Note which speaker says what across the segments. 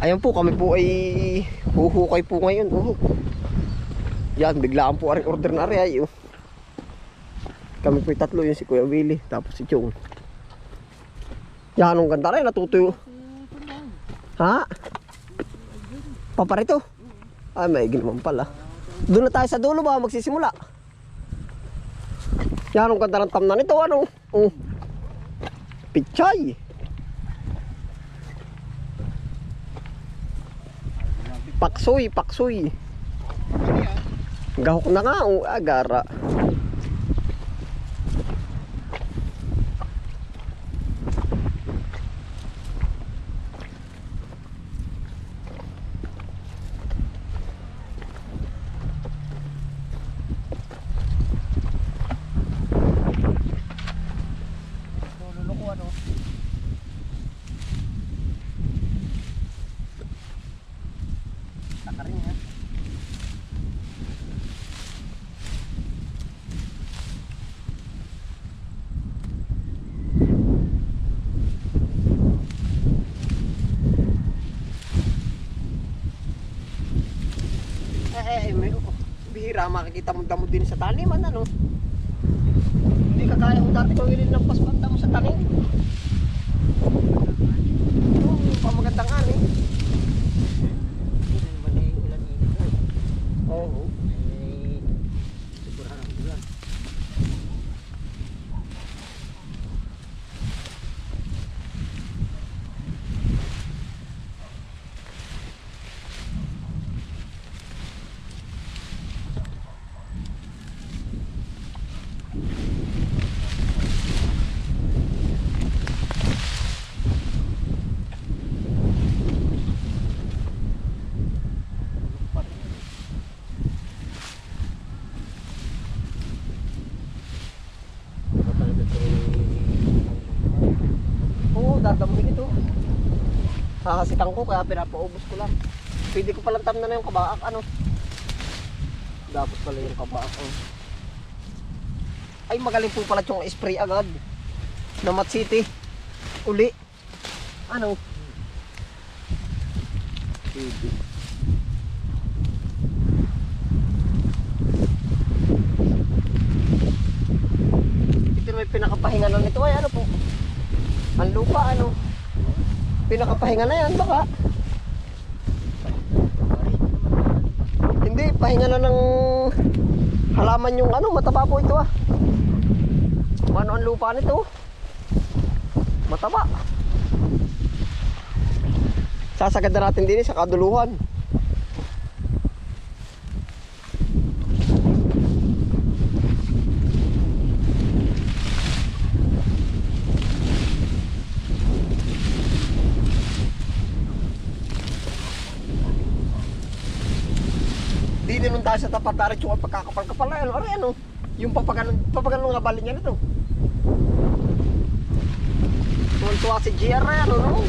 Speaker 1: Ayan po, kami po ay huhukay po ngayon. Yan, biglaan po ang order na rin. Kami po ay tatlo, yun si Kuya Willie, tapos si Chong. Yan, ang ganda rin, natutuyo. Ha? Paparito? Ay, maigil naman pala. Doon na tayo sa dulo ba, magsisimula. Yan, ang ganda ng tamnan nito, ano? Pichay. Paksoy, paksoy. Gahok na nga, agara. Bihira makikita mo damo din sa taniman, ano? Hindi ka kaya mo dati kung ililampas pa ang damo sa tanim. Pamagandang ani. Oo. Dadamuhin ito. Kakasikan ko kaya pinapaubos ko lang. Pwede ko palang tamnan na yung kabaak, ano. Dapat pala yung kabaak. Ay, magaling po pala yung spray agad. Namat City. Uli. Ano? Pwede. Ito may pinakapahinganan nito ay ano po. Ang lupa, ano? Pinakapahinga na yan, baka? Hindi, pahinga na ng halaman yung ano, mataba po ito, ah. Ano ang lupa nito? Mataba. Sasagad na natin din sa kaduluhan. Hindi tayo sa tapat tayo yung pagkakapal-kapal na ano, ano, yung papaganon nga bali niya nito. Tuwan-tuwa si GR na yan, ano?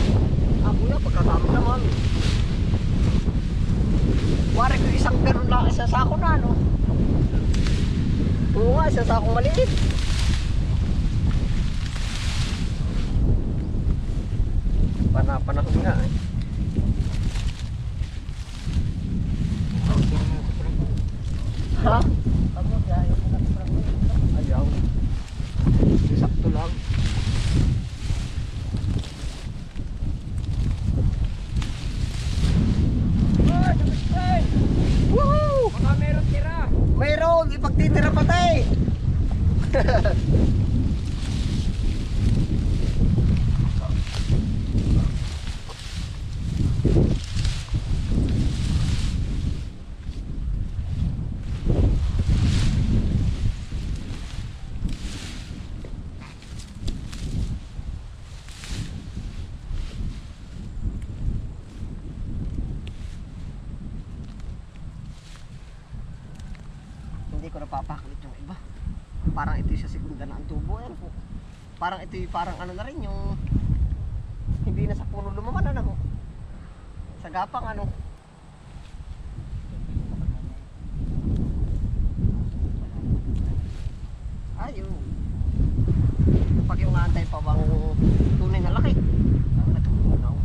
Speaker 1: Ako yan, pagkatama naman. Wari ko isang ganon lang, isang sako na, ano? Oo nga, isang sakong maliit. Panahon nga, eh. Ha? Ayaw. Sakto lang. Woohoo! Baka meron tira. Mayroon, ipagtitira pa tayo. Hindi ko napapaklit yung iba. Parang ito yung sa segunda na ang tubo. Ayan po. Parang ito yung parang ano na rin yung hindi na sa puno lumaman, ano. Sa gapang, ano. Ayun. Pag yung antay pa bang tunay na laki. Natutunaw.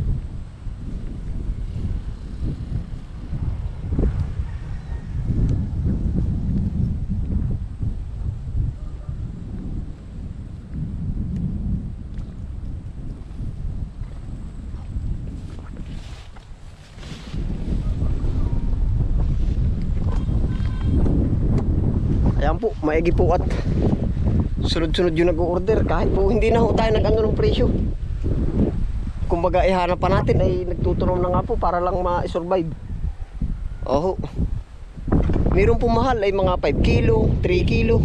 Speaker 1: lang po, maigi po at sunod-sunod yung nag-order kahit po hindi na ho tayo nag-ano ng presyo. Kumbaga ihanap pa natin ay nagtutunog na nga po para lang ma-survive. Oho. Meron po mahal ay mga 5 kilo, 3 kilo.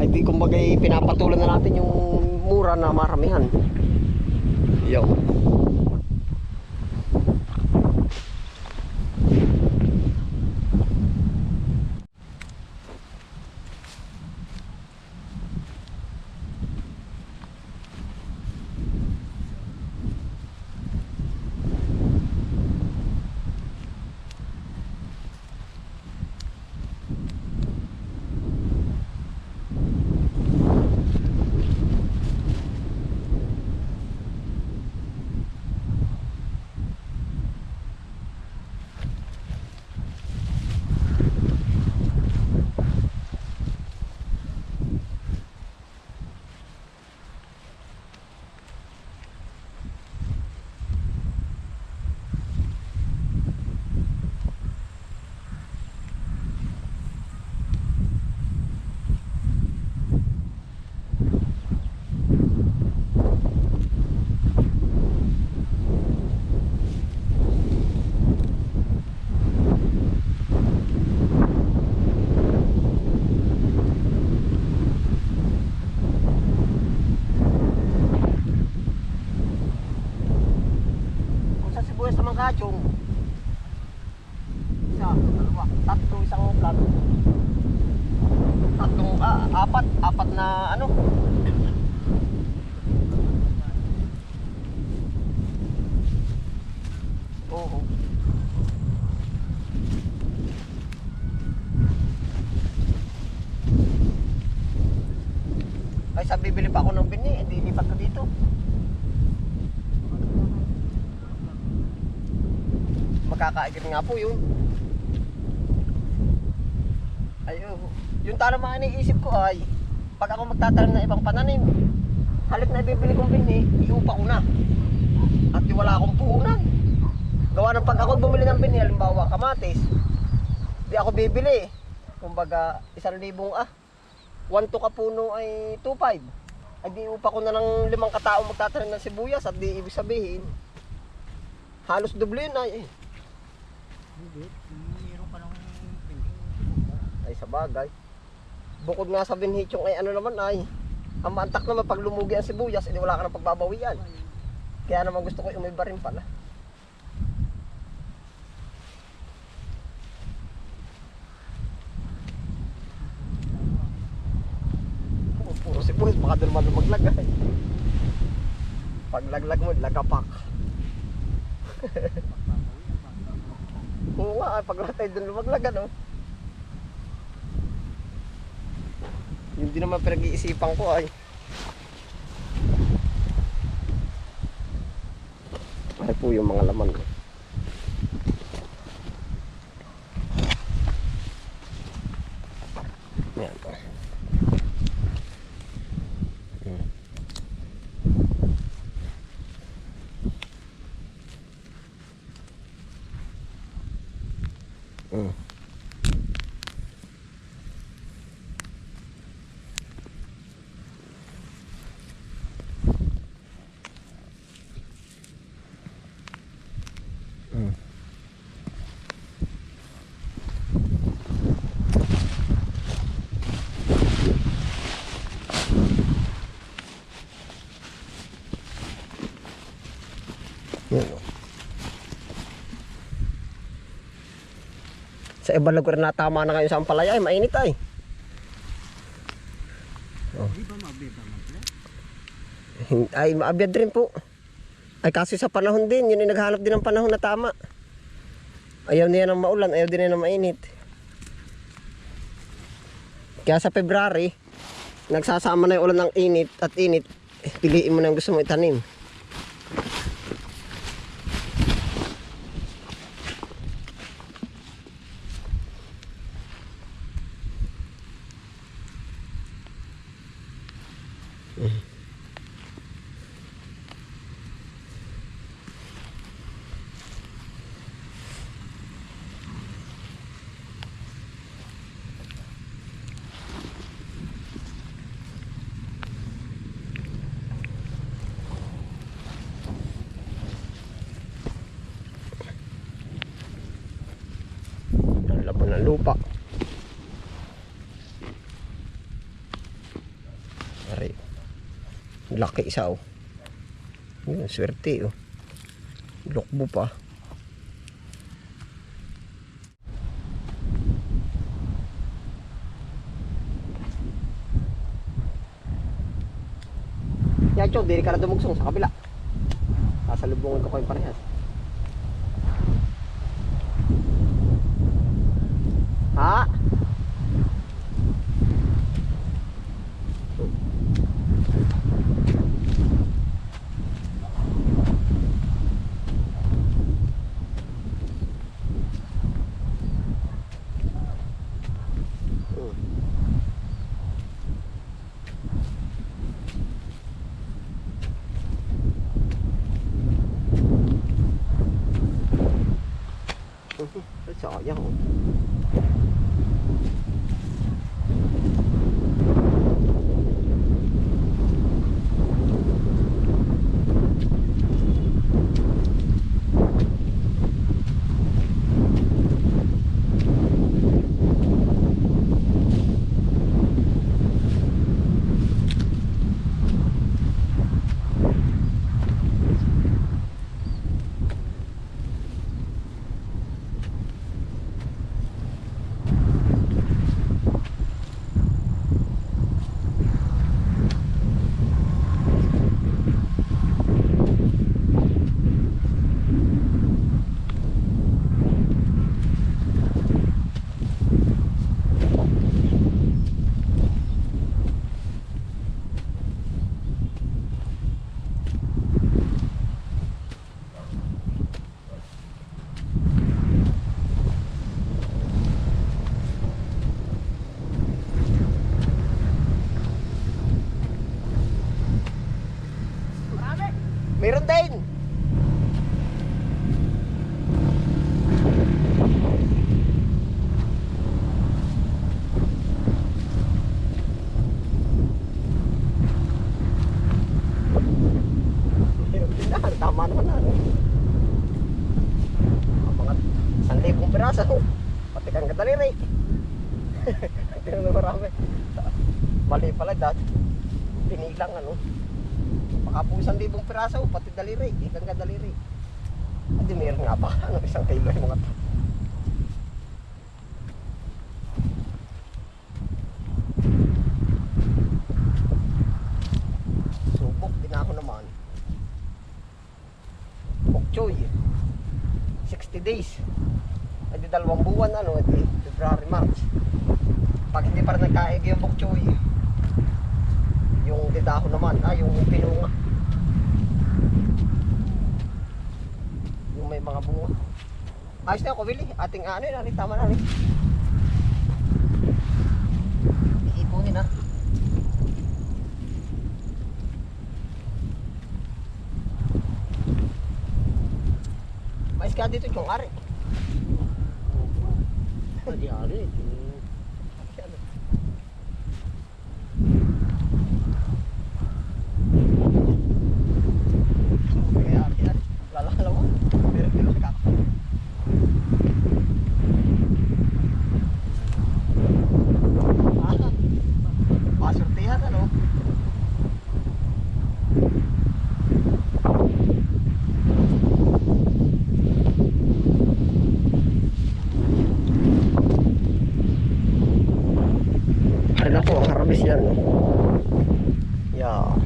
Speaker 1: Ay di kumbaga pinapatulan na natin yung mura na maramihan. Yo. Kachong isa, dalawa, tatlo, isang plato, tatlong, apat na ano, oo. Ay sabi bibili pa ako ng bini, hindi lipat ko dito. Makakaagir nga po yun. Ay, yung talamaan iniisip ko ay pag ako magtatanim ng ibang pananim, halip na ibibili kong bini, iupa ko na. At wala akong puhunan. Gawa ng pag ako bumili ng bini, halimbawa kamatis, di ako bibili. Kumbaga 1,000 1 to kapuno ay 2,500. Ay di upa ko na ng 5 katao magtatanim ng sibuyas at di ibig sabihin halos doble yun ay
Speaker 2: Meron pa ng
Speaker 1: ay sa bagay. Bukod nga sa binhichong ay ano naman ay ang maantak naman pag lumugi ang sibuyas, edi wala ka ng pagbabawian. Kaya naman gusto ko umiba rin pala. Puro sibuyas, baka doon naman maglagay. Pag laglag mo, lagapak. Oo nga, pag tayo doon lumaglag ano. Yun din naman pinag-iisipan ko ay. Ay po yung mga laman. Yan. Sa ibalag ko rin natama na kayo sa ampalaya ay mainit ay. Oh.
Speaker 2: Di ba mabeba magla?
Speaker 1: Ay maabyad rin po. Ay kasi sa panahon din, yun ay naghanap din ng panahon na tama. Ayaw niya ng maulan, ayaw din niya ng mainit. Kaya sa February, nagsasama na yung ulan ng init at init, piliin mo na yung gusto mo itanim. po ng lupa. Ari. Laki isa oh. Yun, swerte oh. Lokbo pa. Yan chong, dili ka na dumugsong sa kabila. Sasalubungan ko kayong parehas. Ha? Sayang oh. Meron din. Meron din na. Tama naman na. Mga 1,000 piraso. Pati kang kadaliri. Tingnan na marami. Mali pala dati. Pinilang ano. Baka po 1,000 piraso, pati daliri, ikang ka daliri. At di meron nga pa, ano, 1 kilo yung mga to. Subok, dinako naman. Bokchoy, 60 days. At di 2 buwan, ano, at di February, March. Pag hindi pa rin nagkaig yung bokchoy, yung didahon naman, yung pinunga. Yung may mga bunga. Ayos na ako, Willie. Ating ano yun, tama na rin. Iipunin ha. Mais ka dito yung ari.
Speaker 2: Di ari.
Speaker 1: Yan. Yeah.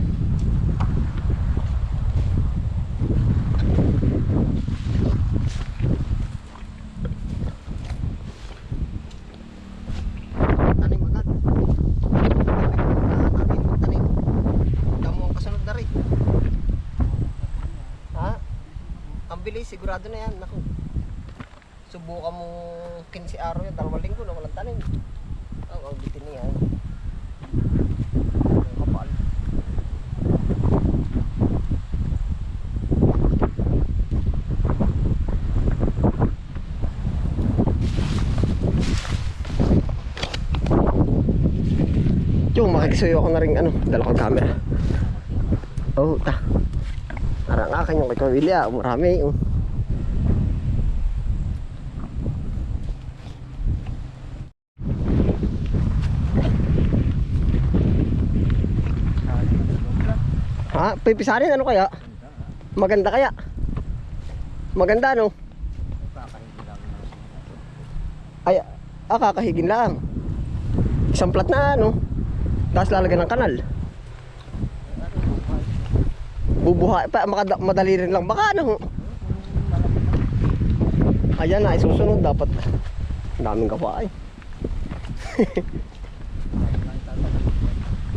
Speaker 1: Tanim agad. Tanim. Damo ang kasunod na rin. Ha? Ang bilis, sigurado na yan. Naku. Subukan mo 15 araw yan, 2 linggo na walang tanim. Ang bitin niya. Kapal. Yung makikisuyo ako na rin ano, dala ko camera. Oh, ta. Parang akin yung kay Kawilya, marami. pipisarin ano kaya? Maganda kaya? Maganda no? Ay, kakahigin lang. Isang plat na ano. Tapos lalagyan ng kanal. Bubuhay pa, madali rin lang baka ano. Ayan na, isusunod dapat. Ang daming gawa eh.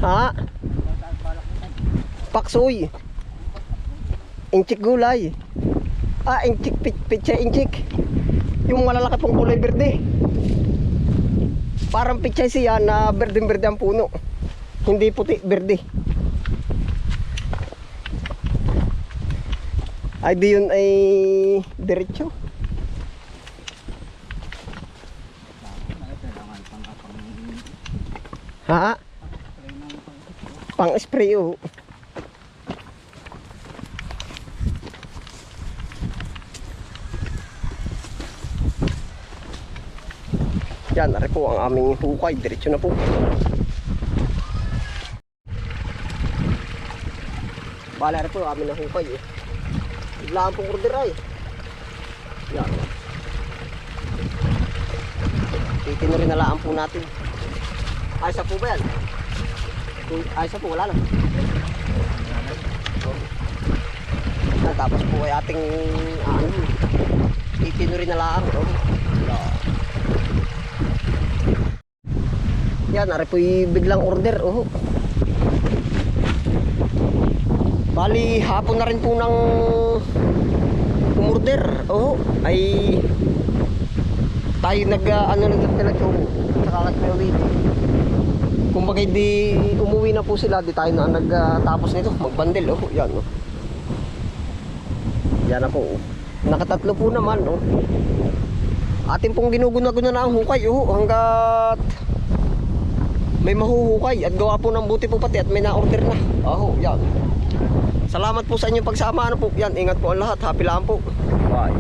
Speaker 1: Ha? Paksoy. Inchik gulay. Inchik, pitsa inchik. Yung malalaki pong kulay berde. Parang pitsa siya na berde-berde ang puno. Hindi puti, berde. Ay di yun ay diretso. Ha? Pang spray oh. Yan, nari po ang aming hukay. Diretso na po. Bala rin po ang aming hukay eh. Biglaan pong order ay. Yan. Titinurin na laan po natin. Ayos na po ba yan? Ayos na po, wala na. Tapos po ay ating titinurin na laan. Yan, ari po biglang order. Bali, hapon na rin po ng umorder. Ay tayo ano na nagtalagsong saka kay Willie. Kung bagay di umuwi na po sila, di tayo na nagtapos nito, magbandel. Yan yan na po. Nakatatlo po naman. Atin pong ginuguna-guna na ang hukay hanggat may mahuhukay at gawa po ng buti po pati at may na-order na. Yan. Salamat po sa inyong pagsama. Yan, ingat po ang lahat. Happy lang po. Bye.